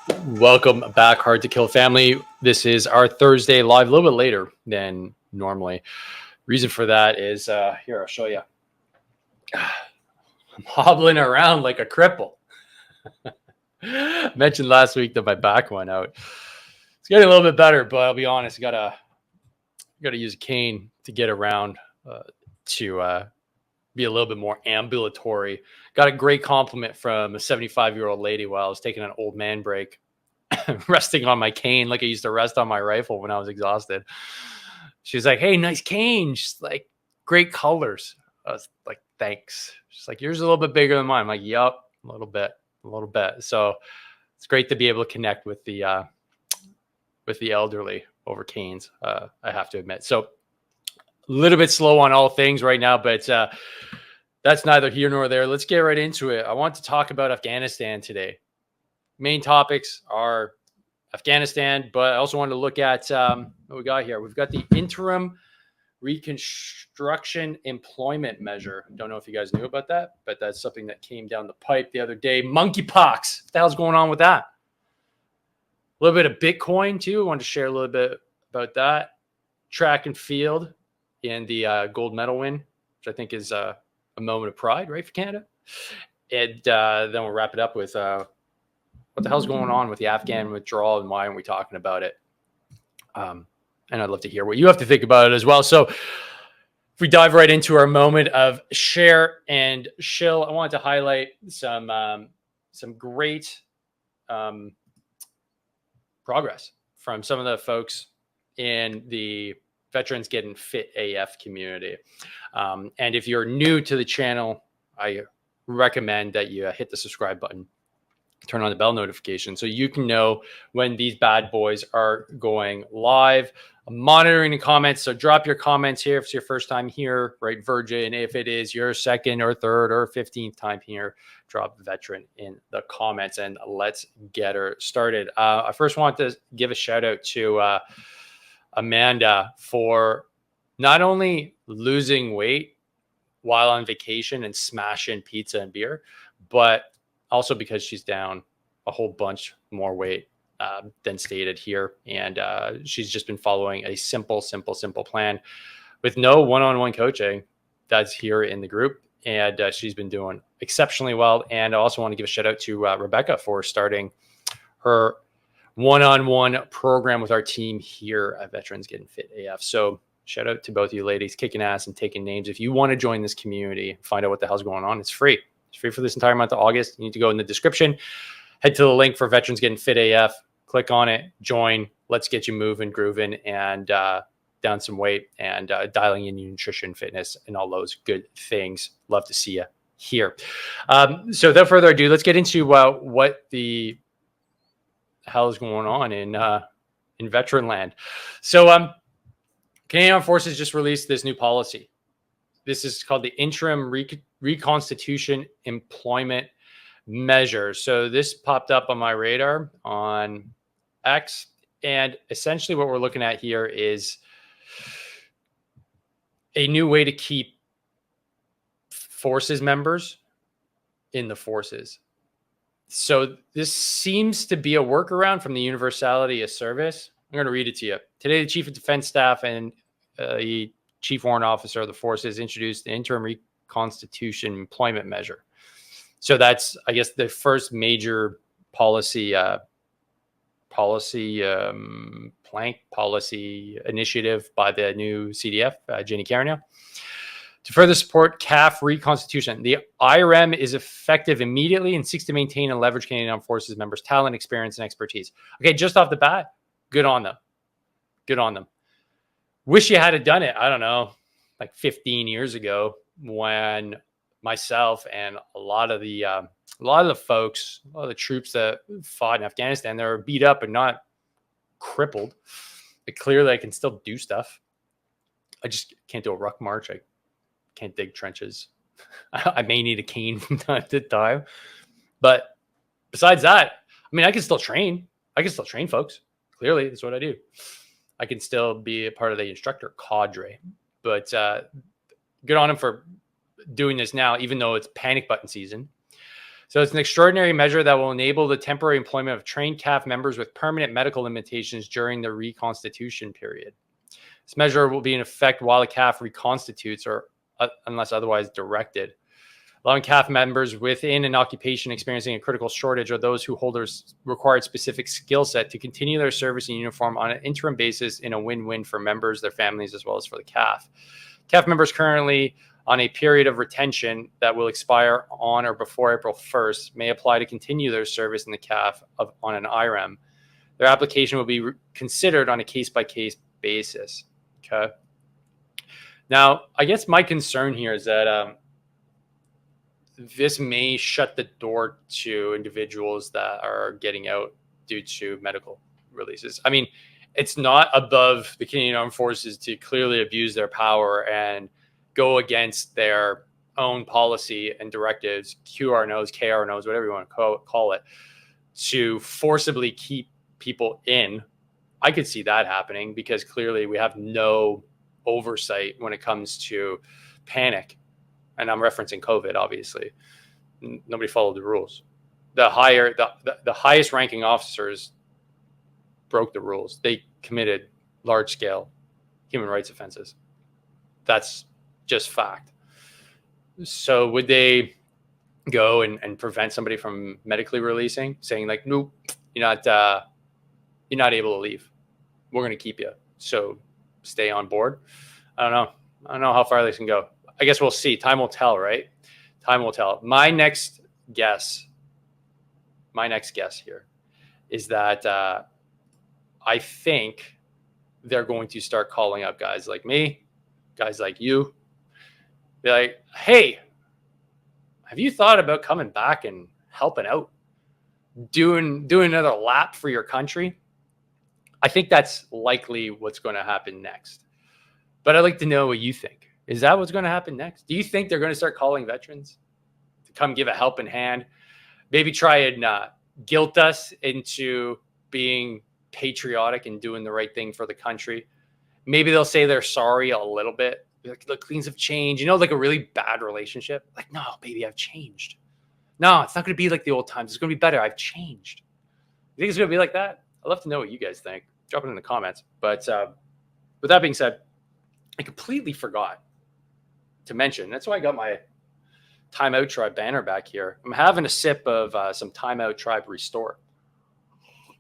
Welcome back, Hard to Kill family. This is our Thursday live, a little bit later than normally. Reason for that is here, I'll show you. I'm hobbling around like a cripple. Mentioned last week that my back went out. It's getting a little bit better, but I'll be honest, gotta use a cane to get around to be a little bit more ambulatory. Got a great compliment from a 75-year-old lady while I was taking an old man break. Resting on my cane like I used to rest on my rifle when I was exhausted. She's like, "Hey, nice cane." She's like, "Great colors." I was like, "Thanks." She's like, "Yours is a little bit bigger than mine." I'm like, "Yup, a little bit." So it's great to be able to connect with the elderly over canes. I have to admit. So a little bit slow on all things right now, but that's neither here nor there. Let's get right into it. I want to talk about Afghanistan today. Main topics are Afghanistan, but I also wanted to look at what we got here. We've got the interim reconstruction employment measure. Don't know if you guys knew about that, but that's something that came down the pipe the other day. Monkeypox. What the hell's going on with that? A little bit of Bitcoin too. I wanted to share a little bit about that. Track and field in the gold medal win, which I think is a moment of pride, right, for Canada. And then we'll wrap it up with what the hell's going on with the Afghan withdrawal and why aren't we talking about it? And I'd love to hear what you have to think about it as well. So if we dive right into our moment of share and shill, I wanted to highlight some great progress from some of the folks in the Veterans Getting Fit AF community. And if you're new to the channel, I recommend that you hit the subscribe button, turn on the bell notification so you can know when these bad boys are going live. I'm monitoring the comments, so drop your comments here if it's your first time here, right, Virgin? If it is your second or third or 15th time here, drop veteran in the comments and let's get her started. I first want to give a shout out to Amanda for not only losing weight while on vacation and smashing pizza and beer, but also because she's down a whole bunch more weight than stated here. And she's just been following a simple plan with no one-on-one coaching that's here in the group. And she's been doing exceptionally well. And I also want to give a shout out to Rebecca for starting her one-on-one program with our team here at Veterans Getting Fit AF. So shout out to both of you ladies, kicking ass and taking names. If you want to join this community, find out what the hell's going on, it's free. It's free for this entire month of August. You need to go in the description, head to the link for Veterans Getting Fit AF, click on it, join. Let's get you moving, grooving, and down some weight and dialing in your nutrition, fitness, and all those good things. Love to see you here. So without further ado, let's get into what the hell is going on in veteran land. So Canadian Armed Forces just released this new policy. This is called the Interim Reconstitution Employment Measure. So this popped up on my radar on X. And essentially what we're looking at here is a new way to keep forces members in the forces. So this seems to be a workaround from the universality of service. I'm going to read it to you. Today, the Chief of Defense Staff and the Chief Warrant Officer of the Forces introduced the Interim Reconstitution Employment Measure. So that's, I guess, the first major policy initiative by the new CDF, Jenny Carignan, to further support CAF reconstitution. The IRM is effective immediately and seeks to maintain and leverage Canadian Armed Forces members' talent, experience, and expertise. Okay, just off the bat, good on them. Good on them. Wish you had done it, I don't know, like 15 years ago when myself and a lot of the folks, a lot of the troops that fought in Afghanistan, they were beat up and not crippled. But clearly I can still do stuff. I just can't do a ruck march. I can't dig trenches. I may need a cane from time to time. But besides that, I mean, I can still train. I can still train folks. Clearly, that's what I do. I can still be a part of the instructor cadre. But good on him for doing this now, even though it's panic button season. So it's an extraordinary measure that will enable the temporary employment of trained CAF members with permanent medical limitations during the reconstitution period. This measure will be in effect while the CAF reconstitutes or unless otherwise directed. Allowing CAF members within an occupation experiencing a critical shortage or those who hold a required specific skill set to continue their service in uniform on an interim basis in a win-win for members, their families, as well as for the CAF. CAF members currently on a period of retention that will expire on or before April 1st may apply to continue their service in the CAF on an IREM. Their application will be considered on a case-by-case basis. Okay. Now, I guess my concern here is that this may shut the door to individuals that are getting out due to medical releases. I mean, it's not above the Canadian Armed Forces to clearly abuse their power and go against their own policy and directives, QRNOs, KRNOs, whatever you want to call it, to forcibly keep people in. I could see that happening because clearly we have no oversight when it comes to panic. And I'm referencing COVID, obviously. Nobody followed the rules. The highest ranking officers broke the rules. They committed large scale human rights offenses. That's just fact. So would they go and prevent somebody from medically releasing, saying like, nope, you're not able to leave. We're going to keep you. So stay on board. I don't know how far they can go. I guess we'll see. Time will tell, right? Time will tell. My next guess here is that I think they're going to start calling up guys like me, guys like you. Be like, hey, have you thought about coming back and helping out, doing another lap for your country? I think that's likely what's going to happen next. But I'd like to know what you think. Is that what's going to happen next? Do you think they're going to start calling veterans to come give a helping hand? Maybe try and guilt us into being patriotic and doing the right thing for the country. Maybe they'll say they're sorry a little bit. Like, look, things have changed. You know, like a really bad relationship. Like, no, baby, I've changed. No, it's not going to be like the old times. It's going to be better. I've changed. You think it's going to be like that? I'd love to know what you guys think. Drop it in the comments. But with that being said, I completely forgot to mention. That's why I got my Time Out Tribe banner back here. I'm having a sip of some Time Out Tribe Restore.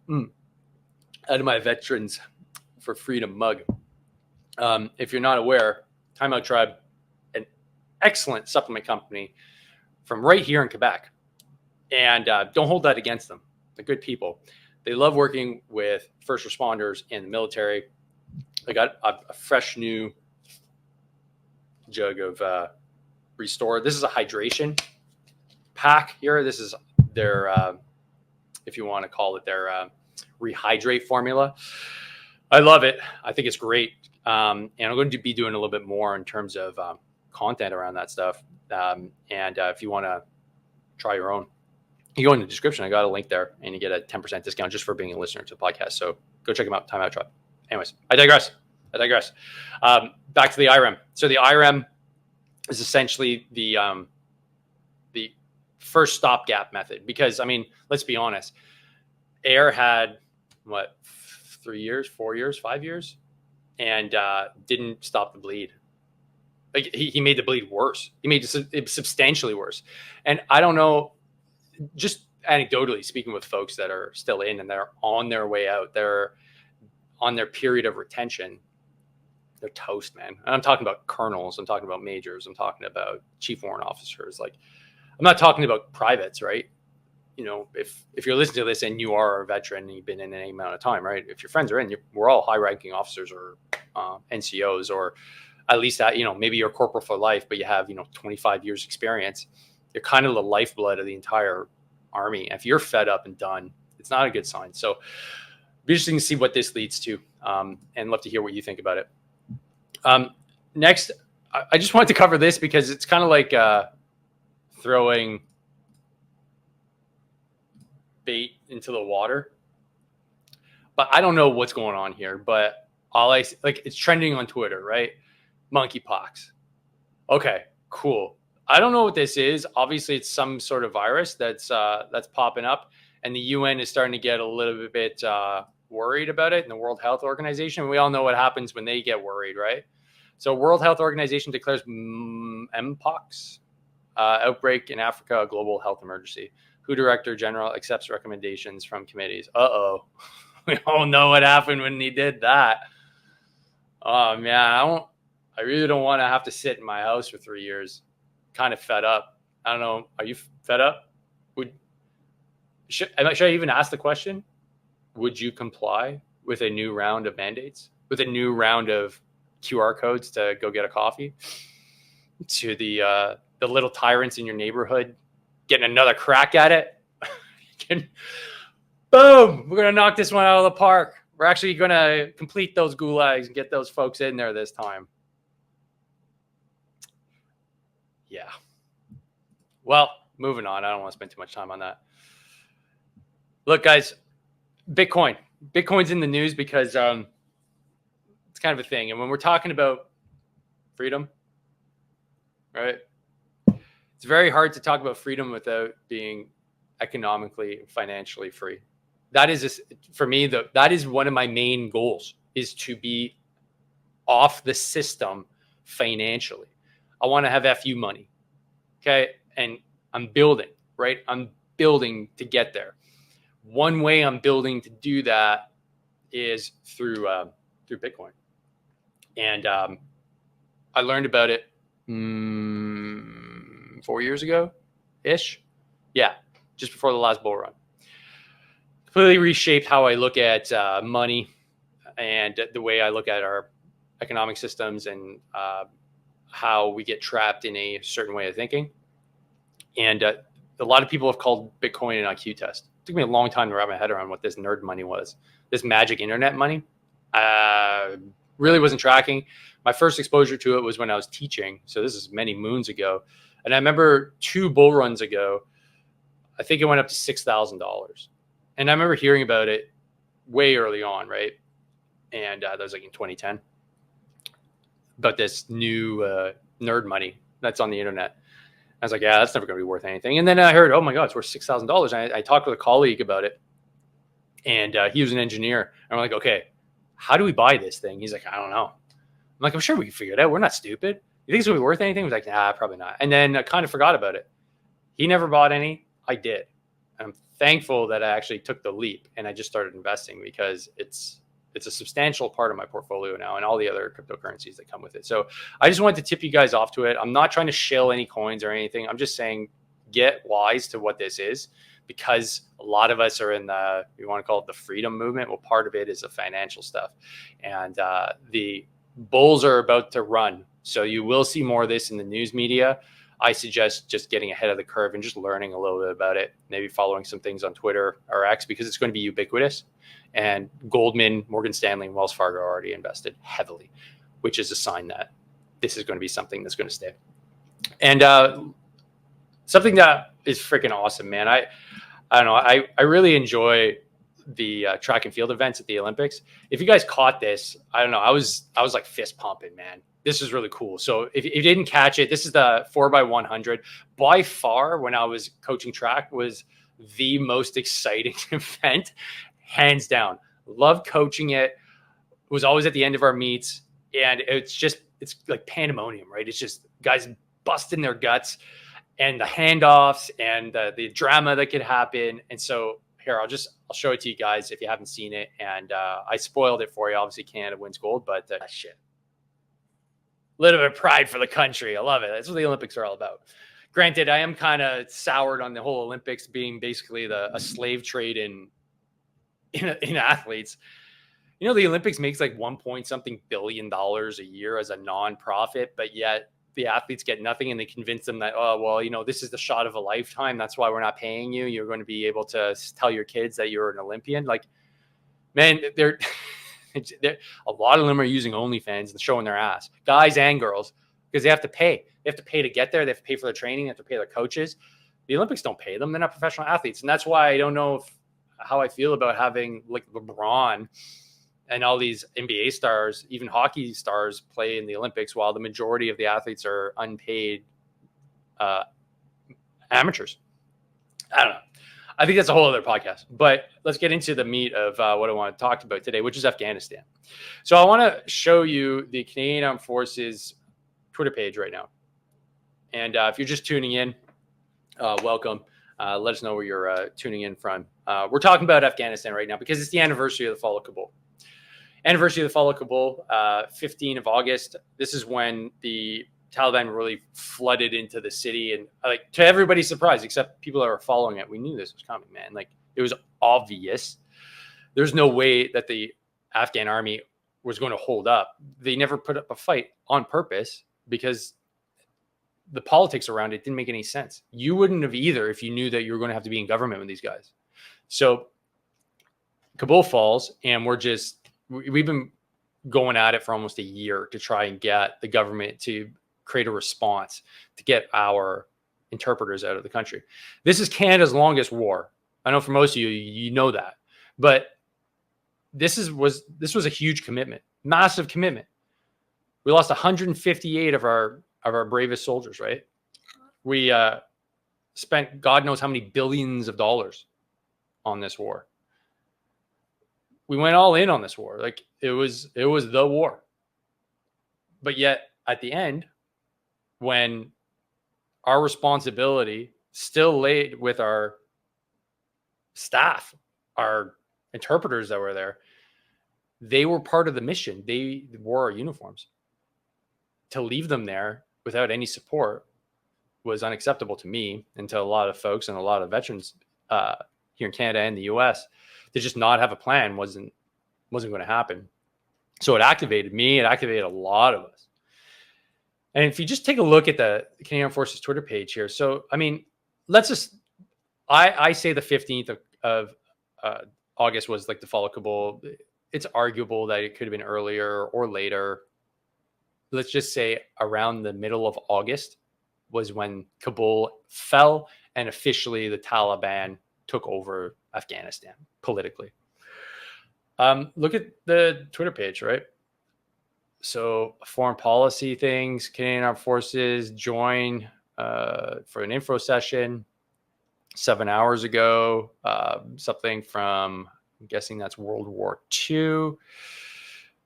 Out of my Veterans for Freedom mug. If you're not aware, Time Out Tribe, an excellent supplement company from right here in Quebec. And don't hold that against them. They're good people. They love working with first responders and the military. I got a fresh new jug of Restore. This is a hydration pack here. This is their, if you want to call it their rehydrate formula. I love it. I think it's great. And I'm going to be doing a little bit more in terms of content around that stuff. And if you want to try your own, you go in the description. I got a link there and you get a 10% discount just for being a listener to the podcast. So go check them out. Time Out Tribe. Anyways, I digress. Back to the IREM. So the IREM is essentially the first stopgap method because, I mean, let's be honest. AIR had, 3 years, 4 years, 5 years, and didn't stop the bleed. Like he made the bleed worse. He made it substantially worse. And I don't know, just anecdotally speaking with folks that are still in and they're on their way out, they're on their period of retention, they're toast, man. And I'm talking about colonels, I'm talking about majors, I'm talking about chief warrant officers. Like, I'm not talking about privates, right? You know, if you're listening to this and you are a veteran and you've been in any amount of time, right? If your friends are in, we're all high-ranking officers or NCOs, or at least that, maybe you're corporal for life, but you have, 25 years experience. You're kind of the lifeblood of the entire Army. If you're fed up and done, it's not a good sign. So it'll be interesting to see what this leads to, and love to hear what you think about it. Next, I just wanted to cover this because it's kind of like throwing bait into the water. But I don't know what's going on here, but it's trending on Twitter, right? Monkeypox. Okay, cool. I don't know what this is. Obviously, it's some sort of virus that's popping up, and the UN is starting to get a little bit worried about it, and the World Health Organization. We all know what happens when they get worried, right? So, World Health Organization declares Mpox outbreak in Africa a global health emergency. WHO Director General accepts recommendations from committees. We all know what happened when he did that. Oh man, I really don't want to have to sit in my house for 3 years. Kind of fed up. I don't know. Are you fed up? Should I even ask the question? Would you comply with a new round of mandates? With a new round of QR codes to go get a coffee? To the little tyrants in your neighborhood getting another crack at it? Boom! We're gonna knock this one out of the park. We're actually gonna complete those gulags and get those folks in there this time. Yeah. Well, moving on. I don't want to spend too much time on that. Look, guys, Bitcoin's in the news because it's kind of a thing. And when we're talking about freedom, right, it's very hard to talk about freedom without being economically, financially free. That is, for me, that is one of my main goals, is to be off the system financially. I want to have FU money. Okay. And I'm building, right? I'm building to get there. One way I'm building to do that is through Bitcoin. And I learned about it 4 years ago-ish. Yeah, just before the last bull run. Completely reshaped how I look at money and the way I look at our economic systems and how we get trapped in a certain way of thinking. And a lot of people have called Bitcoin an IQ test. It took me a long time to wrap my head around what this nerd money was. This magic internet money. Really wasn't tracking. My first exposure to it was when I was teaching. So this is many moons ago. And I remember 2 bull runs ago, I think it went up to $6,000. And I remember hearing about it way early on, right? And that was like in 2010. About this new nerd money that's on the internet. I was like, yeah, that's never going to be worth anything. And then I heard, oh my God, it's worth $6,000. And I talked with a colleague about it. And he was an engineer. And I'm like, okay, how do we buy this thing? He's like, I don't know. I'm like, I'm sure we can figure it out. We're not stupid. You think it's going to be worth anything? He's like, nah, probably not. And then I kind of forgot about it. He never bought any. I did. And I'm thankful that I actually took the leap and I just started investing because it's a substantial part of my portfolio now and all the other cryptocurrencies that come with it. So I just wanted to tip you guys off to it. I'm not trying to shill any coins or anything. I'm just saying get wise to what this is, because a lot of us are in you want to call it the freedom movement. Well, part of it is the financial stuff. And the bulls are about to run. So you will see more of this in the news media. I suggest just getting ahead of the curve and just learning a little bit about it. Maybe following some things on Twitter or X, because it's going to be ubiquitous. And Goldman, Morgan Stanley, and Wells Fargo are already invested heavily, which is a sign that this is going to be something that's going to stay. And something that is freaking awesome, man. I don't know. I really enjoy the track and field events at the Olympics. If you guys caught this, I don't know. I was like fist pumping, man. This is really cool. So if you didn't catch it, this is the 4x100. By far, when I was coaching track, was the most exciting event, hands down. Loved coaching it. It was always at the end of our meets, and it's like pandemonium, right? It's just guys busting their guts, and the handoffs and the drama that could happen. And so here, I'll show it to you guys if you haven't seen it. And I spoiled it for you. Obviously, Canada wins gold, but shit. Little bit of pride for the country. I love it. That's what the Olympics are all about. Granted, I am kind of soured on the whole Olympics being basically a slave trade in athletes. You know, the Olympics makes like $1 billion a year as a nonprofit, but yet the athletes get nothing, and they convince them that, oh, well, you know, this is the shot of a lifetime. That's why we're not paying you. You're going to be able to tell your kids that you're an Olympian. Like, man, a lot of them are using OnlyFans and showing their ass, guys and girls, because they have to pay. They have to pay to get there. They have to pay for their training. They have to pay their coaches. The Olympics don't pay them. They're not professional athletes. And that's why I don't know how I feel about having like LeBron and all these NBA stars, even hockey stars, play in the Olympics while the majority of the athletes are unpaid amateurs. I don't know. I think that's a whole other podcast, but let's get into the meat of what I want to talk about today, which is Afghanistan. So I want to show you the Canadian Armed Forces Twitter page right now. And if you're just tuning in, welcome. Let us know where you're tuning in from. We're talking about Afghanistan right now because it's the anniversary of the fall of Kabul. Anniversary of the fall of Kabul, 15th of August. This is when the Taliban really flooded into the city, and like to everybody's surprise, except people that are following it, we knew this was coming, man. Like it was obvious. There's no way that the Afghan army was going to hold up. They never put up a fight on purpose because the politics around it didn't make any sense. You wouldn't have either if you knew that you were going to have to be in government with these guys. So Kabul falls, and we've been going at it for almost a year to try and get the government to create a response to get our interpreters out of the country. This is Canada's longest war. I know for most of you, you know that, but this was a huge commitment, massive commitment. We lost 158 of our bravest soldiers, right? We spent God knows how many billions of dollars on this war. We went all in on this war. Like it was the war. But yet at the end, when our responsibility still laid with our staff, our interpreters that were there, they were part of the mission. They wore our uniforms. To leave them there without any support was unacceptable to me and to a lot of folks and a lot of veterans here in Canada and the US. To just not have a plan wasn't going to happen. So it activated me. It activated a lot of us. And if you just take a look at the Canadian Armed Forces Twitter page here. So, I mean, I say the 15th of August was like the fall of Kabul. It's arguable that it could have been earlier or later. Let's just say around the middle of August was when Kabul fell and officially the Taliban took over Afghanistan politically. Look at the Twitter page, right? So foreign policy things, Canadian Armed Forces join for an info session 7 hours ago. Something from, I'm guessing that's World War II.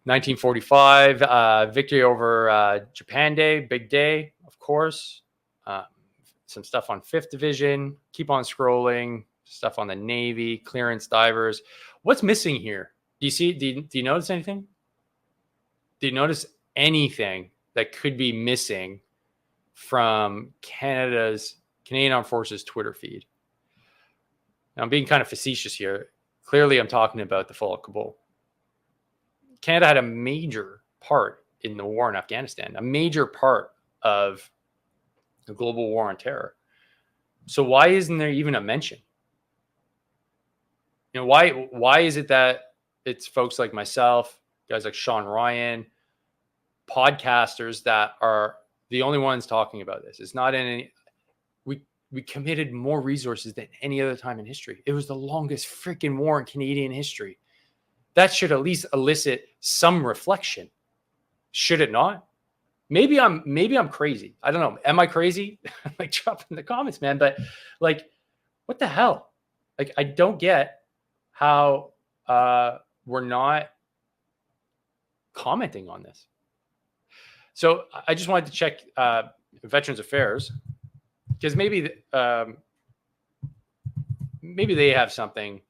1945, victory over Japan Day, big day, of course. Some stuff on 5th Division. Keep on scrolling. Stuff on the Navy, clearance divers. What's missing here? Do you see? Do you notice anything? Do you notice anything that could be missing from Canadian Armed Forces Twitter feed? Now, I'm being kind of facetious here. Clearly, I'm talking about the fall of Kabul. Canada had a major part in the war in Afghanistan, a major part of the global war on terror. So why isn't there even a mention? You know, why is it that it's folks like myself, guys like Sean Ryan, podcasters that are the only ones talking about this? It's not in any. We committed more resources than any other time in history. It was the longest freaking war in Canadian history. That should at least elicit some reflection. Should it not? Maybe I'm crazy. I don't know. Am I crazy? Like, drop in the comments, man. But like, what the hell? Like, I don't get how we're not commenting on this. So I just wanted to check Veterans Affairs, because maybe they have something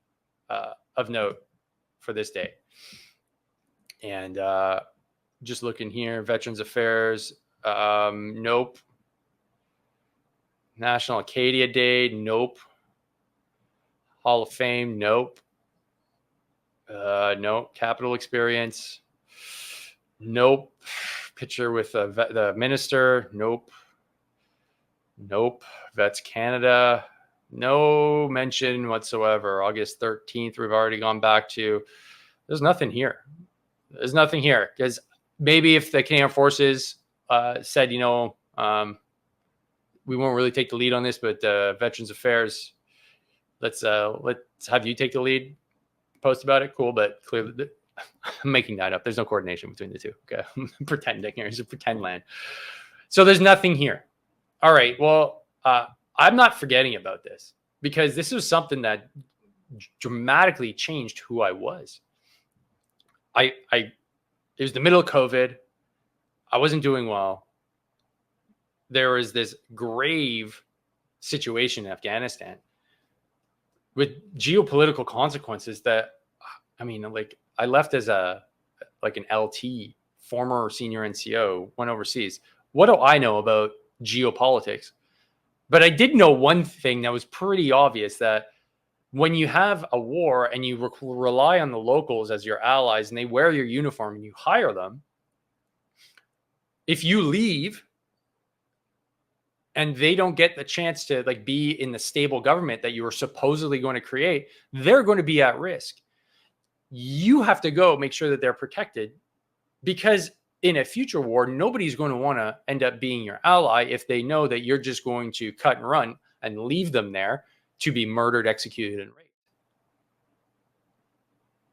of note for this day. And just looking here, Veterans Affairs, nope. National Acadia Day, nope. Hall of Fame, nope. Nope. Capital Experience, nope. Picture with the minister, nope. Nope. Vets Canada, no mention whatsoever. August 13th, we've already gone back to. There's nothing here. There's nothing here, because maybe if the Canadian Forces said, we won't really take the lead on this, but Veterans Affairs, let's have you take the lead, post about it. Cool, but clearly I'm making that up. There's no coordination between the two. Okay, I'm pretending here. It's a pretend land. So there's nothing here. All right. Well, I'm not forgetting about this because this was something that dramatically changed who I was. It was the middle of COVID. I wasn't doing well. There was this grave situation in Afghanistan with geopolitical consequences that, I mean, like I left as an LT, former senior NCO, went overseas. What do I know about geopolitics? But I did know one thing that was pretty obvious, that when you have a war and you rely on the locals as your allies and they wear your uniform and you hire them, if you leave and they don't get the chance to like be in the stable government that you were supposedly going to create, they're going to be at risk. You have to go make sure that they're protected, because in a future war, nobody's going to want to end up being your ally if they know that you're just going to cut and run and leave them there to be murdered, executed, and raped.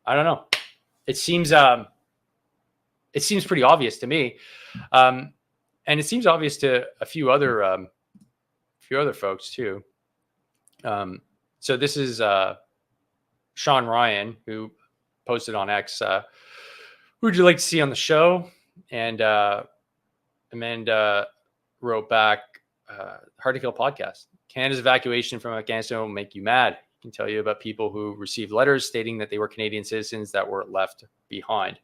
I don't know. It seems pretty obvious to me, and it seems obvious to a few other folks too. So this is Sean Ryan, who posted on X. Who would you like to see on the show? And Amanda wrote back, Hard to Kill podcast. Canada's evacuation from Afghanistan will make you mad. I can tell you about people who received letters stating that they were Canadian citizens that were left behind.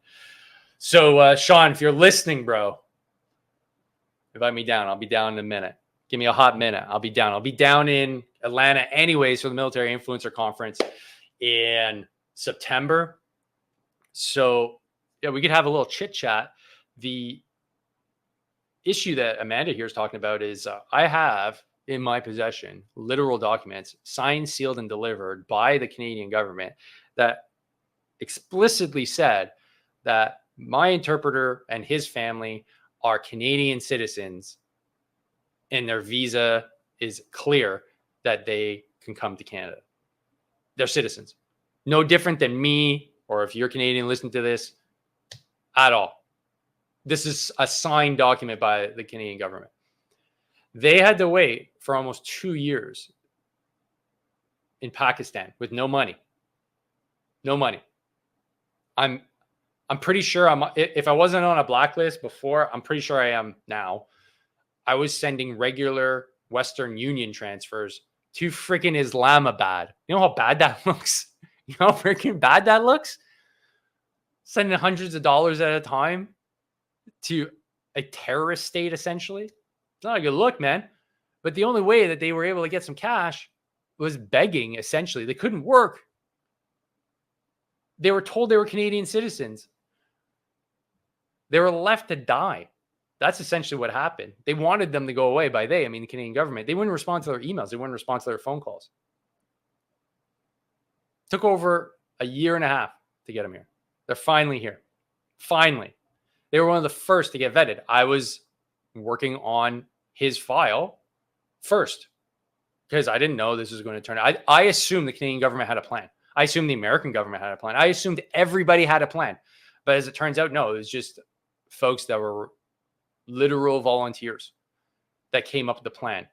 So, Sean, if you're listening, bro, invite me down. I'll be down in a minute. Give me a hot minute. I'll be down. I'll be down in Atlanta anyways for the Military Influencer Conference in September. So, yeah, we could have a little chit chat. The issue that Amanda here is talking about is I have in my possession literal documents signed, sealed, and delivered by the Canadian government that explicitly said that my interpreter and his family are Canadian citizens and their visa is clear that they can come to Canada. They're citizens. No different than me, or if you're Canadian, listen to this, at all. This is a signed document by the Canadian government. They had to wait for almost 2 years in Pakistan with no money. No money. I'm pretty sure if I wasn't on a blacklist before, I'm pretty sure I am now. I was sending regular Western Union transfers to freaking Islamabad. You know how bad that looks? You know how freaking bad that looks? Sending hundreds of dollars at a time to a terrorist state, essentially. It's not a good look, man. But the only way that they were able to get some cash was begging, essentially. They couldn't work. They were told they were Canadian citizens. They were left to die. That's essentially what happened. They wanted them to go away. By they, I mean the Canadian government. They wouldn't respond to their emails. They wouldn't respond to their phone calls. Took over a year and a half to get them here. They're finally here. Finally. They were one of the first to get vetted. I was working on his file first because I didn't know this was going to turn out. I assumed the Canadian government had a plan. I assumed the American government had a plan. I assumed everybody had a plan. But as it turns out, no, it was just folks that were literal volunteers that came up with the plan.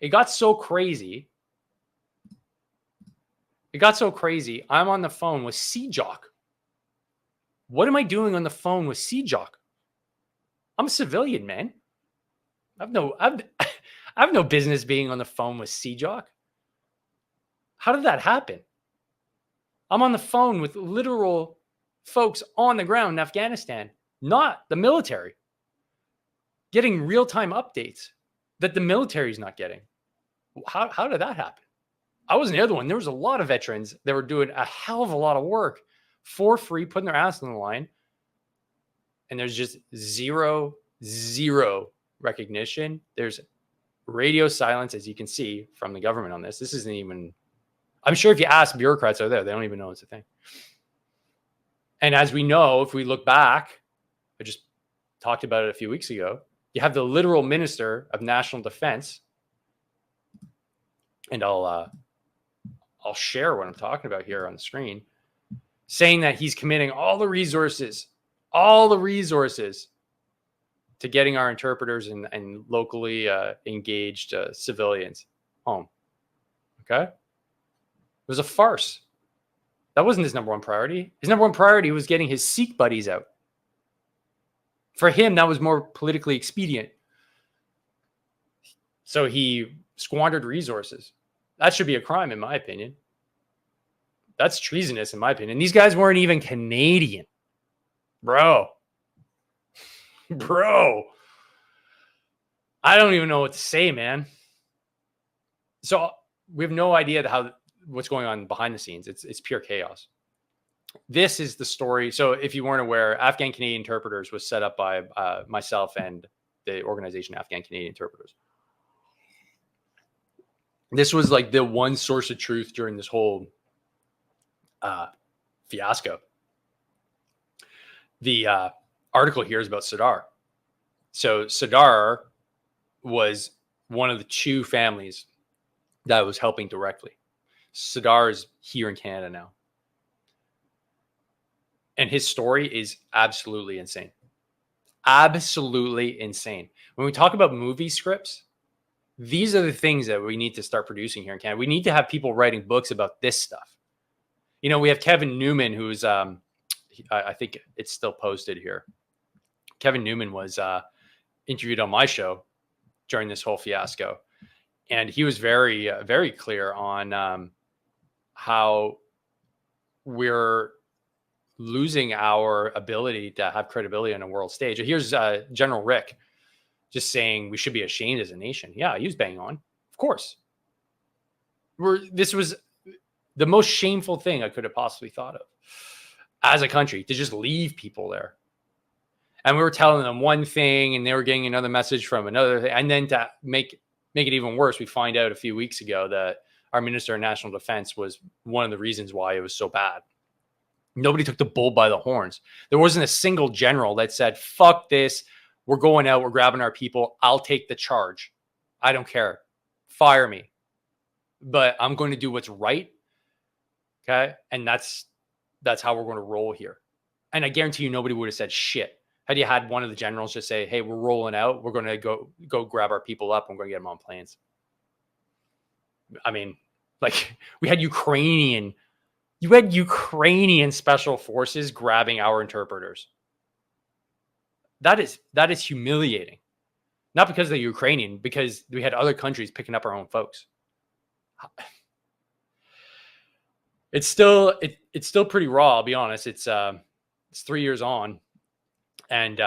It got so crazy. I'm on the phone with CJOC. What am I doing on the phone with CJOC? I'm a civilian, man. I have no business being on the phone with CJOC. How did that happen? I'm on the phone with literal folks on the ground in Afghanistan, not the military, getting real-time updates that the military is not getting. How did that happen? I wasn't the other one. There was a lot of veterans that were doing a hell of a lot of work for free, putting their ass on the line. And there's just zero recognition. There's radio silence, as you can see from the government on this. This isn't even, I'm sure if you ask bureaucrats out there, they don't even know it's a thing. And as we know, if we look back, I just talked about it a few weeks ago, you have the literal Minister of National Defense, and I'll share what I'm talking about here on the screen, saying that he's committing all the resources to getting our interpreters and locally engaged civilians home. Okay? It was a farce. That wasn't his number one priority. His number one priority was getting his Sikh buddies out. For him, that was more politically expedient. So he squandered resources. That should be a crime, in my opinion. That's treasonous, in my opinion. These guys weren't even Canadian. Bro. I don't even know what to say, man. So we have no idea what's going on behind the scenes. It's pure chaos. This is the story. So if you weren't aware, Afghan Canadian Interpreters was set up by myself and the organization Afghan Canadian Interpreters. This was like the one source of truth during this whole fiasco. The article here is about Sadar. So Sadar was one of the two families that was helping directly. Sadar is here in Canada now. And his story is absolutely insane. Absolutely insane. When we talk about movie scripts, these are the things that we need to start producing here in Canada. We need to have people writing books about this stuff. You know, we have Kevin Newman, who's, I think it's still posted here. Kevin Newman was interviewed on my show during this whole fiasco. And he was very, very clear on how we're losing our ability to have credibility on a world stage. Here's General Rick just saying we should be ashamed as a nation. Yeah, he was bang on. Of course. This was the most shameful thing I could have possibly thought of as a country, to just leave people there. And we were telling them one thing and they were getting another message from another thing. And then to make it even worse, we find out a few weeks ago that our Minister of National Defense was one of the reasons why it was so bad. Nobody took the bull by the horns. There wasn't a single general that said, fuck this. We're going out. We're grabbing our people. I'll take the charge. I don't care. Fire me. But I'm going to do what's right. Okay. And that's how we're going to roll here. And I guarantee you nobody would have said shit. Had you had one of the generals just say, hey, we're rolling out. We're going to go grab our people up. And we're going to get them on planes. I mean, like you had Ukrainian special forces grabbing our interpreters. That is humiliating. Not because they're Ukrainian, because we had other countries picking up our own folks. It's still pretty raw, I'll be honest. It's 3 years on, and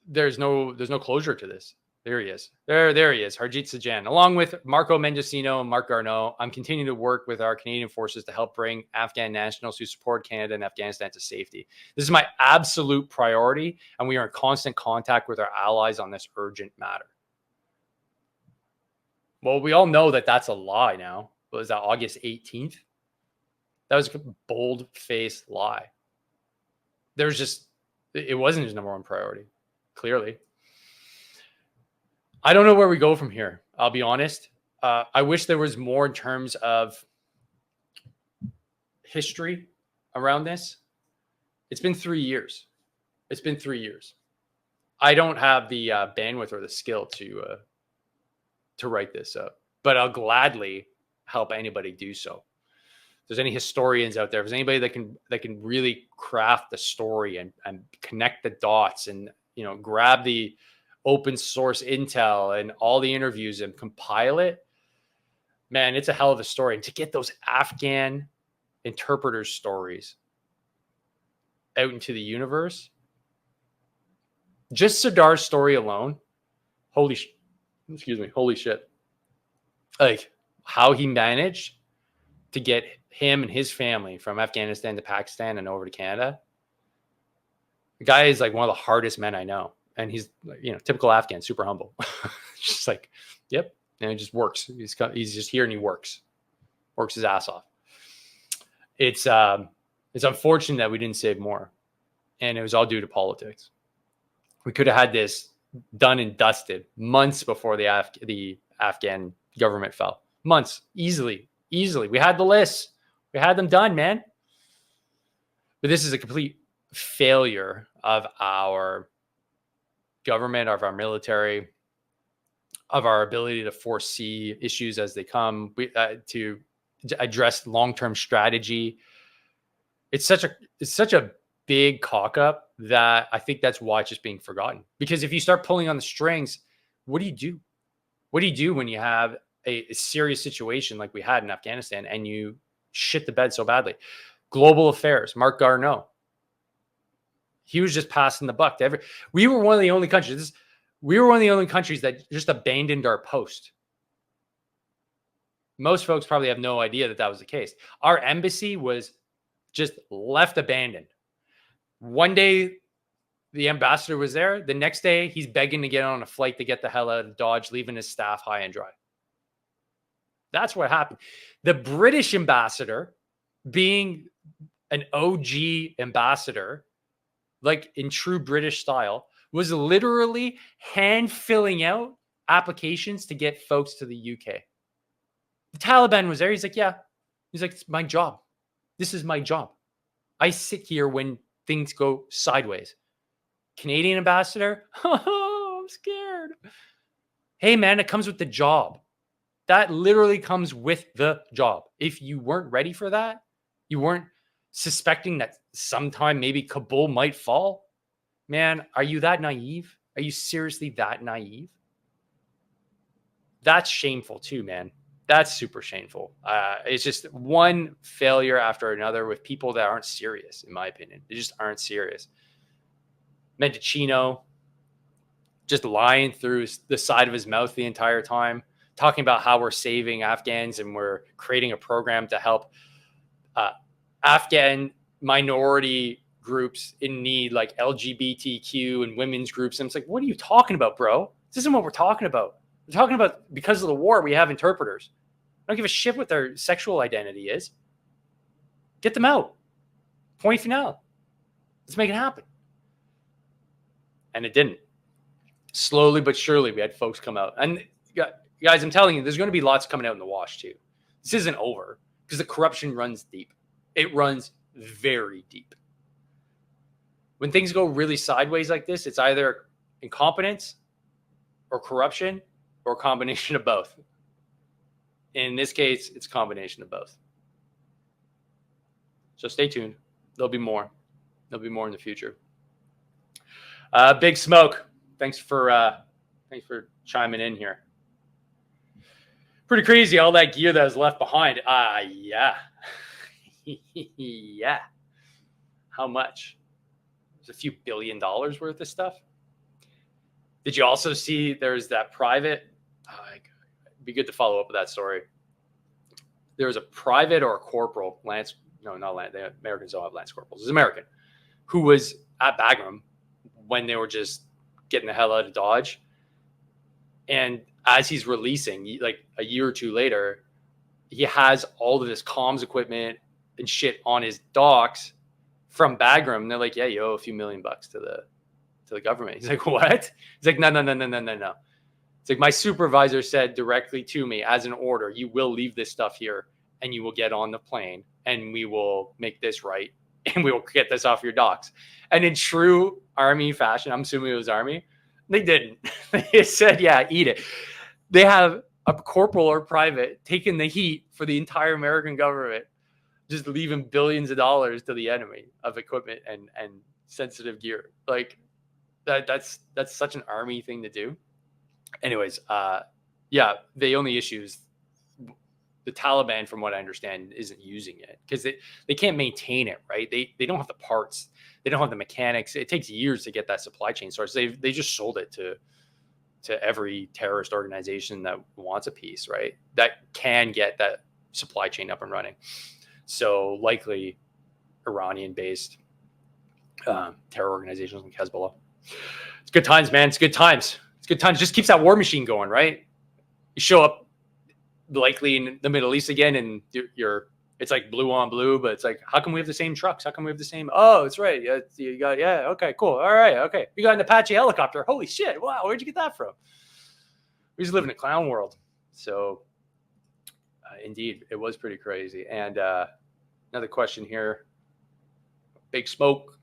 there's no closure to this. There he is. There he is, Harjit Sajjan. Along with Marco Mendocino and Mark Garneau, I'm continuing to work with our Canadian forces to help bring Afghan nationals who support Canada and Afghanistan to safety. This is my absolute priority, and we are in constant contact with our allies on this urgent matter. Well, we all know that that's a lie now. Was that August 18th? That was a bold-faced lie. It wasn't his number one priority, clearly. I don't know where we go from here. I'll be honest. I wish there was more in terms of history around this. It's been 3 years. I don't have the bandwidth or the skill to write this up, but I'll gladly help anybody do so. If there's any historians out there, if there's anybody that can really craft the story and connect the dots and, grab the open source intel and all the interviews and compile it, man, it's a hell of a story. And to get those Afghan interpreters' stories out into the universe, just Sadar's story alone, holy shit. Like how he managed to get him and his family from Afghanistan to Pakistan and over to Canada. The guy is like one of the hardest men I know. And he's, typical Afghan, super humble. Just like, yep. And it just works. He's just here and he works his ass off. It's unfortunate that we didn't save more. And it was all due to politics. We could have had this done and dusted months before the Afghan government fell. Months. Easily. We had the list. We had them done, man. But this is a complete failure of our government, of our military, of our ability to foresee issues as they come, to address long-term strategy. It's such a big cock up that I think that's why it's just being forgotten. Because if you start pulling on the strings, what do you do? What do you do when you have a serious situation like we had in Afghanistan and you shit the bed so badly? Global affairs, Mark Garneau. He was just passing the buck to we were one of the only countries. We were one of the only countries that just abandoned our post. Most folks probably have no idea that was the case. Our embassy was just left abandoned. One day, the ambassador was there. The next day, he's begging to get on a flight to get the hell out of Dodge, leaving his staff high and dry. That's what happened. The British ambassador, being an OG ambassador, like in true British style, was literally hand filling out applications to get folks to the UK. The Taliban was there. He's like, yeah. He's like, it's my job. This is my job. I sit here when things go sideways. Canadian ambassador, oh, I'm scared. Hey, man, it comes with the job. That literally comes with the job. If you weren't ready for that, you weren't suspecting that sometime maybe Kabul might fall, man, are you that naive? Are you seriously that naive? That's shameful too, man. That's super shameful. It's just one failure after another with people that aren't serious, in my opinion. They just aren't serious. Mendocino just lying through the side of his mouth the entire time, talking about how we're saving Afghans and we're creating a program to help Afghan minority groups in need, like LGBTQ and women's groups. And it's like, what are you talking about, bro? This isn't what we're talking about. We're talking about because of the war, we have interpreters. I don't give a shit what their sexual identity is. Get them out. Point final. Let's make it happen. And it didn't. Slowly but surely, we had folks come out. And guys, I'm telling you, there's going to be lots coming out in the wash too. This isn't over because the corruption runs deep. It runs very deep. When things go really sideways like this, it's either incompetence or corruption or a combination of both. In this case, it's a combination of both. So stay tuned. There'll be more. There'll be more in the future. Big Smoke, thanks for chiming in here. Pretty crazy, all that gear that was left behind. Yeah. Yeah. How much? There's a few $1 billion worth of stuff. Did you also see there's that private? It'd be good to follow up with that story. There was a private or a corporal, Lance. No, not Lance. The Americans don't have Lance corporals. It's American who was at Bagram when they were just getting the hell out of Dodge. And as he's releasing, like a year or two later, he has all of this comms equipment and shit on his docks from Bagram. And they're like, yeah, you owe a few $1 million to the government. He's like, what? He's like, no. It's like, my supervisor said directly to me as an order, you will leave this stuff here and you will get on the plane and we will make this right and we will get this off your docks. And in true Army fashion, I'm assuming it was Army, they didn't. They said, yeah, eat it. They have a corporal or private taking the heat for the entire American government, just leaving billions of dollars to the enemy of equipment and sensitive gear. Like that's such an Army thing to do. Anyways, yeah, the only issue is the Taliban, from what I understand, isn't using it because they can't maintain it, right? They don't have the parts. They don't have the mechanics. It takes years to get that supply chain source. They just sold it to every terrorist organization that wants a piece, right? That can get that supply chain up and running. So likely Iranian-based terror organizations like Hezbollah. It's good times, man. It's good times. It's good times. Just keeps that war machine going, right? You show up likely in the Middle East again, and it's like blue on blue, but it's like, how come we have the same trucks? How come we have the same? Oh, it's right. Yeah, you got, yeah, okay, cool. All right, okay. You got an Apache helicopter. Holy shit. Wow, where'd you get that from? We just live in a clown world. So indeed, it was pretty crazy. And another question here. Big Smoke.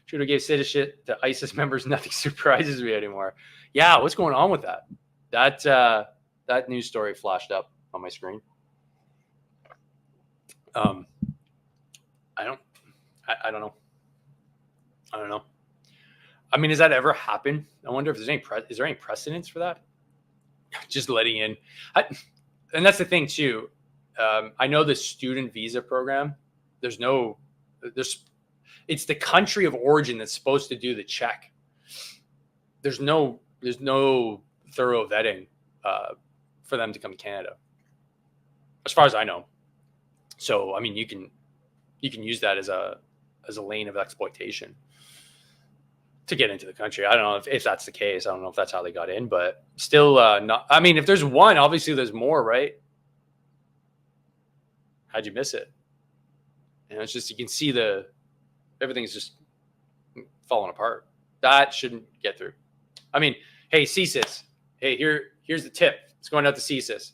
Trudeau gave citizenship to ISIS members. Nothing surprises me anymore. Yeah, what's going on with that? That news story flashed up on my screen. I don't know. I don't know. I mean, has that ever happened? I wonder if there's any is there any precedence for that? Just letting in, and that's the thing too. I know the student visa program. It's the country of origin that's supposed to do the check. There's no thorough vetting for them to come to Canada, as far as I know. So I mean, you can use that as a lane of exploitation to get into the country. I don't know if that's the case. I don't know if that's how they got in, but still not. I mean, if there's one, obviously there's more, right? How'd you miss it? And it's just, you can see everything's just falling apart. That shouldn't get through. I mean, hey, CSIS. Hey, here's the tip. It's going out to CSIS.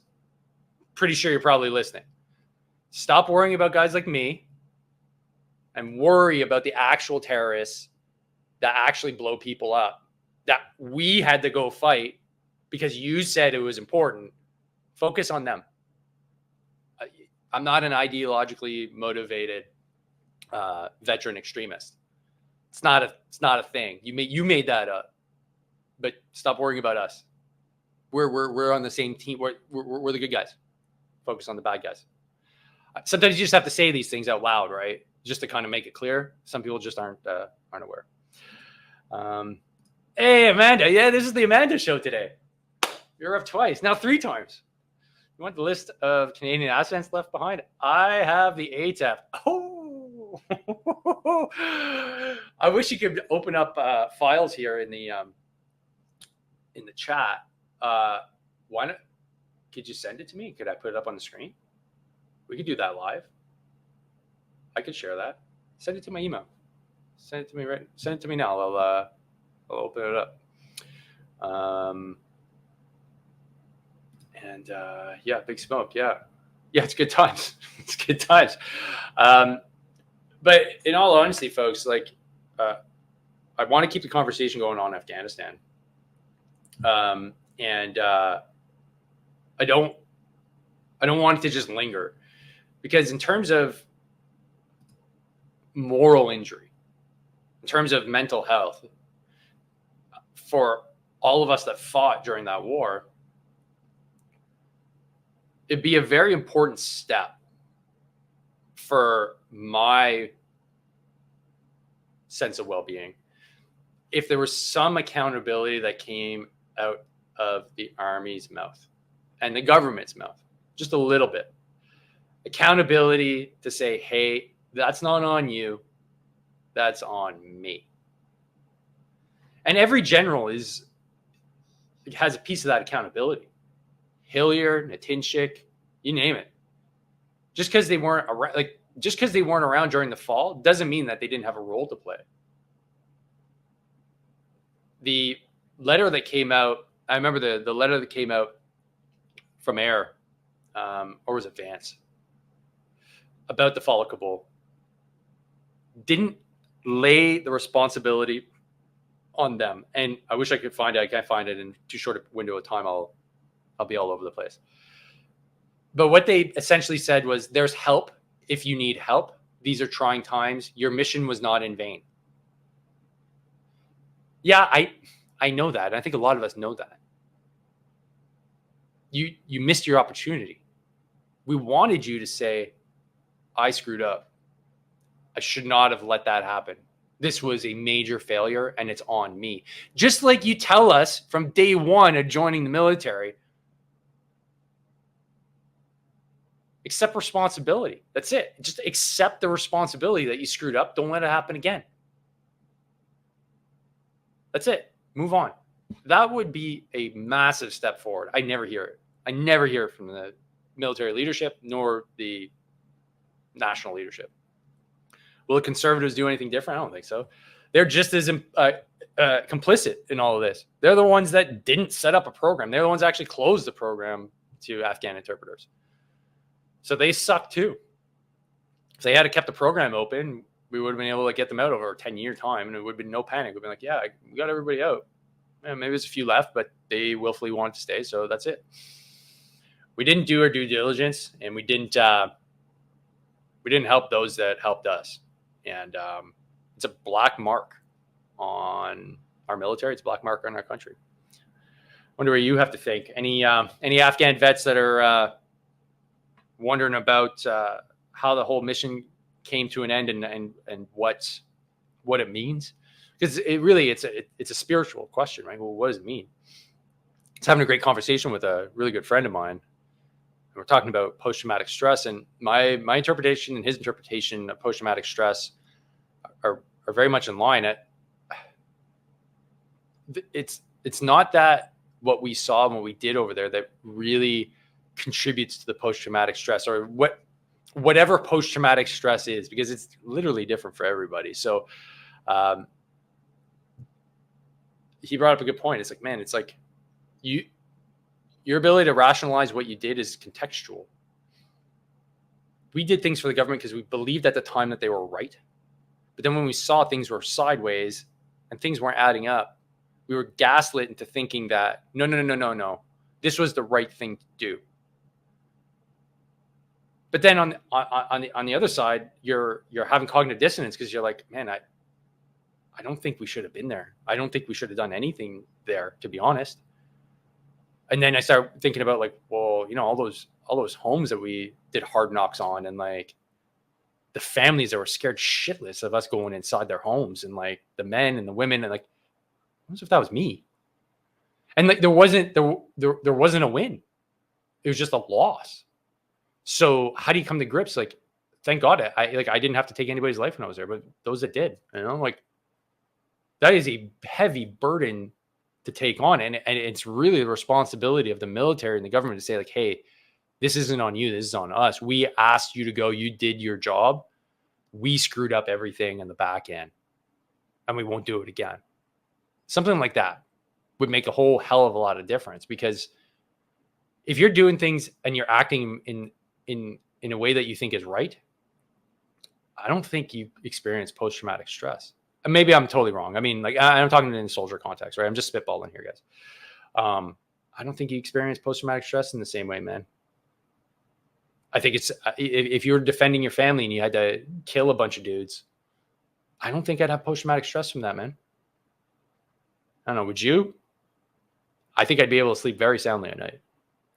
Pretty sure you're probably listening. Stop worrying about guys like me and worry about the actual terrorists that actually blow people up, that we had to go fight because you said it was important. Focus on them. I'm not an ideologically motivated veteran extremist. It's not a thing. You made that up. But stop worrying about us. We're on the same team. We're the good guys. Focus on the bad guys. Sometimes you just have to say these things out loud, right? Just to kind of make it clear. Some people just aren't aware. Hey, Amanda. Yeah, this is the Amanda show today. You're up twice. Now 3 times. You want the list of Canadian assets left behind? I have the ATF. Oh, I wish you could open up files here in the chat. Why not? Could you send it to me? Could I put it up on the screen? We could do that live. I could share that. Send it to my email. Send it to me Send it to me now. I'll open it up. Yeah, Big Smoke. Yeah, it's good times. It's good times. But in all honesty, folks, like, I want to keep the conversation going on Afghanistan. And I don't want it to just linger, because in terms of moral injury, in terms of mental health, for all of us that fought during that war, it'd be a very important step for my sense of well-being if there was some accountability that came out of the Army's mouth and the government's mouth, just a little bit. Accountability to say, hey, that's not on you, that's on me. And every general has a piece of that accountability. Hillier, Natinchik, you name it. Just because they weren't around during the fall doesn't mean that they didn't have a role to play. The letter that came out, I remember the letter that came out from Air, or was it Vance, about the fall of Kabul, didn't lay the responsibility on them. And I wish I could find it. I can't find it in too short a window of time. I'll be all over the place. But what they essentially said was, there's help if you need help. These are trying times. Your mission was not in vain. Yeah, I know that. I think a lot of us know that. You missed your opportunity. We wanted you to say, I screwed up. I should not have let that happen. This was a major failure and it's on me. Just like you tell us from day one of joining the military, accept responsibility. That's it. Just accept the responsibility that you screwed up. Don't let it happen again. That's it. Move on. That would be a massive step forward. I never hear it. I never hear it from the military leadership nor the national leadership. Will the conservatives do anything different? I don't think so. They're just as complicit in all of this. They're the ones that didn't set up a program. They're the ones that actually closed the program to Afghan interpreters. So they suck too. If they had kept the program open, we would have been able to get them out over a 10-year time, and it would have been no panic. We'd been like, yeah, we got everybody out. And maybe there's a few left, but they willfully wanted to stay, so that's it. We didn't do our due diligence, and we didn't help those that helped us. And it's a black mark on our military. It's a black mark on our country. Wonder what you have to think. Any Afghan vets that are wondering about how the whole mission came to an end and what it means? Because it's a spiritual question, right? Well, what does it mean? I was having a great conversation with a really good friend of mine. We're talking about post-traumatic stress, and my interpretation and his interpretation of post-traumatic stress are very much in line. It's not that what we saw and what we did over there that really contributes to the post-traumatic stress, or whatever post-traumatic stress is, because it's literally different for everybody. So he brought up a good point. It's like, man, it's like your ability to rationalize what you did is contextual. We did things for the government because we believed at the time that they were right. But then when we saw things were sideways and things weren't adding up, we were gaslit into thinking that no, this was the right thing to do. But then on the other side, you're having cognitive dissonance because you're like, man, I don't think we should have been there. I don't think we should have done anything there, to be honest. And then I start thinking about like, well, all those homes that we did hard knocks on, and like the families that were scared shitless of us going inside their homes, and like the men and the women, and like, what if that was me? And like there wasn't a win. It was just a loss. So how do you come to grips? Like, thank God I didn't have to take anybody's life when I was there, but those that did, like that is a heavy burden to take on. And it's really the responsibility of the military and the government to say like, hey, this isn't on you. This is on us. We asked you to go. You did your job. We screwed up everything in the back end, and we won't do it again. Something like that would make a whole hell of a lot of difference, because if you're doing things and you're acting in a way that you think is right, I don't think you experience post-traumatic stress. And maybe I'm totally wrong. I mean, like, I'm talking in soldier context, right? I'm just spitballing here, guys. I don't think you experience post-traumatic stress in the same way, man. I think it's, if you're defending your family and you had to kill a bunch of dudes, I don't think I'd have post-traumatic stress from that, man. I don't know. Would you? I think I'd be able to sleep very soundly at night.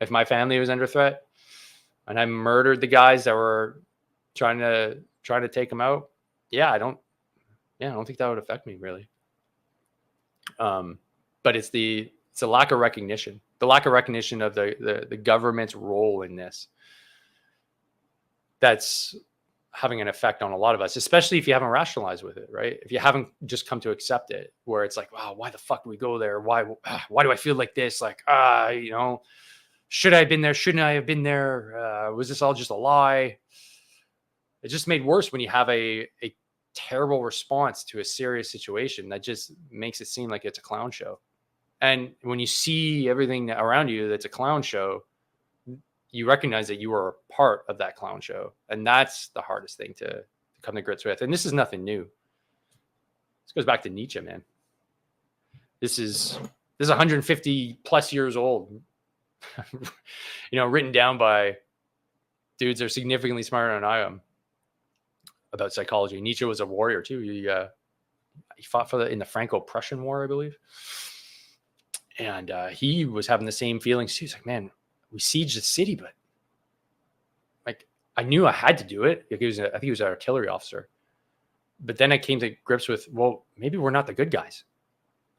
If my family was under threat and I murdered the guys that were trying to take them out, I don't think that would affect me really. But it's a lack of recognition, the lack of recognition of the government's role in this, that's having an effect on a lot of us, especially if you haven't rationalized with it, right? If you haven't just come to accept it, where it's like, wow, why the fuck do we go there? Why do I feel like this? Like, should I have been there? Shouldn't I have been there? Was this all just a lie? It's just made worse when you have a terrible response to a serious situation that just makes it seem like it's a clown show. And when you see everything around you that's a clown show, you recognize that you are a part of that clown show. And that's the hardest thing to come to grips with. And this is nothing new. This goes back to Nietzsche, man. This is 150 plus years old, written down by dudes that are significantly smarter than I am about psychology. Nietzsche was a warrior too. He fought in the Franco-Prussian War, I believe. And he was having the same feelings too. He's like, man, we sieged the city, but like I knew I had to do it. I think he was an artillery officer. But then I came to grips with, well, maybe we're not the good guys.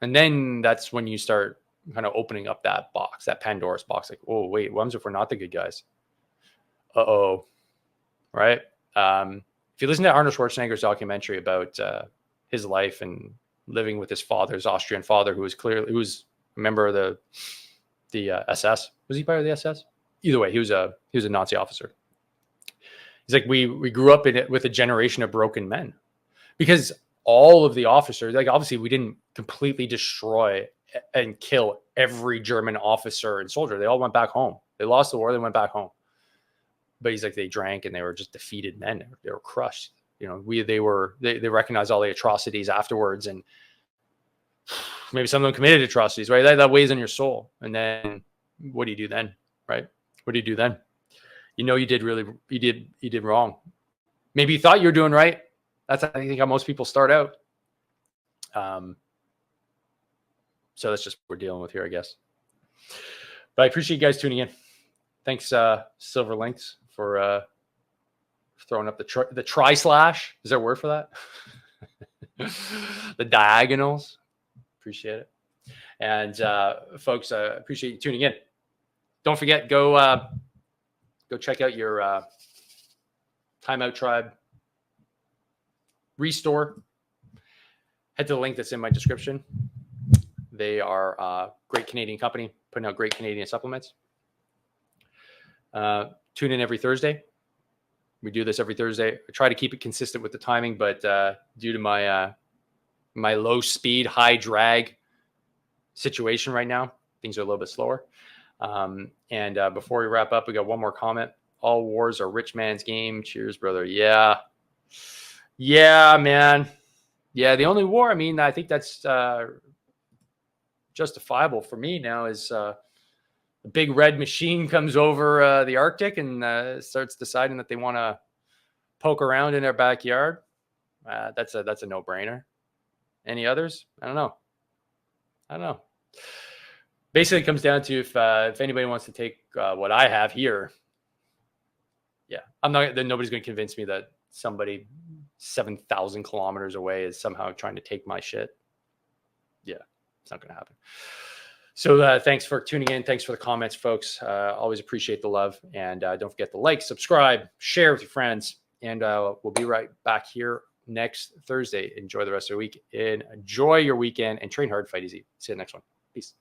And then that's when you start kind of opening up that box, that Pandora's box. Like, oh, wait, what happens if we're not the good guys? Uh-oh. Right? If you listen to Arnold Schwarzenegger's documentary about his life and living with his Austrian father, who was a member of the SS. Was he part of the SS? Either way, he was a Nazi officer. He's like, we grew up in it with a generation of broken men, because all of the officers, like, obviously we didn't completely destroy and kill every German officer and soldier. They all went back home. They lost the war. They went back home. But he's like, they drank and they were just defeated men. They were crushed. they recognized all the atrocities afterwards, and maybe some of them committed atrocities, right? That weighs on your soul. And then what do you do then, right? What do you do then? You did wrong. Maybe you thought you were doing right. That's, I think, how most people start out. So that's just what we're dealing with here, I guess. But I appreciate you guys tuning in. Thanks, Silver Links, for throwing up the tri-slash. Is there a word for that? The diagonals. Appreciate it. And folks, appreciate you tuning in. Don't forget, go check out your Timeout Tribe Restore. Head to the link that's in my description. They are a great Canadian company, putting out great Canadian supplements. Tune in every Thursday. We do this every Thursday. I try to keep it consistent with the timing, but due to my my low speed, high drag situation right now, things are a little bit slower. And before we wrap up, we got one more comment. All wars are rich man's game. Cheers, brother. Yeah, man. Yeah, the only war, I mean, I think that's justifiable for me now is a big red machine comes over the Arctic and starts deciding that they want to poke around in their backyard. That's a no-brainer. Any others? I don't know. Basically, it comes down to if anybody wants to take what I have here, yeah, nobody's going to convince me that somebody 7,000 kilometers away is somehow trying to take my shit. Yeah, it's not going to happen. So thanks for tuning in. Thanks for the comments, folks. Always appreciate the love. And don't forget to like, subscribe, share with your friends. And we'll be right back here next Thursday. Enjoy the rest of the week. Enjoy your weekend and train hard, fight easy. See you next one. Peace.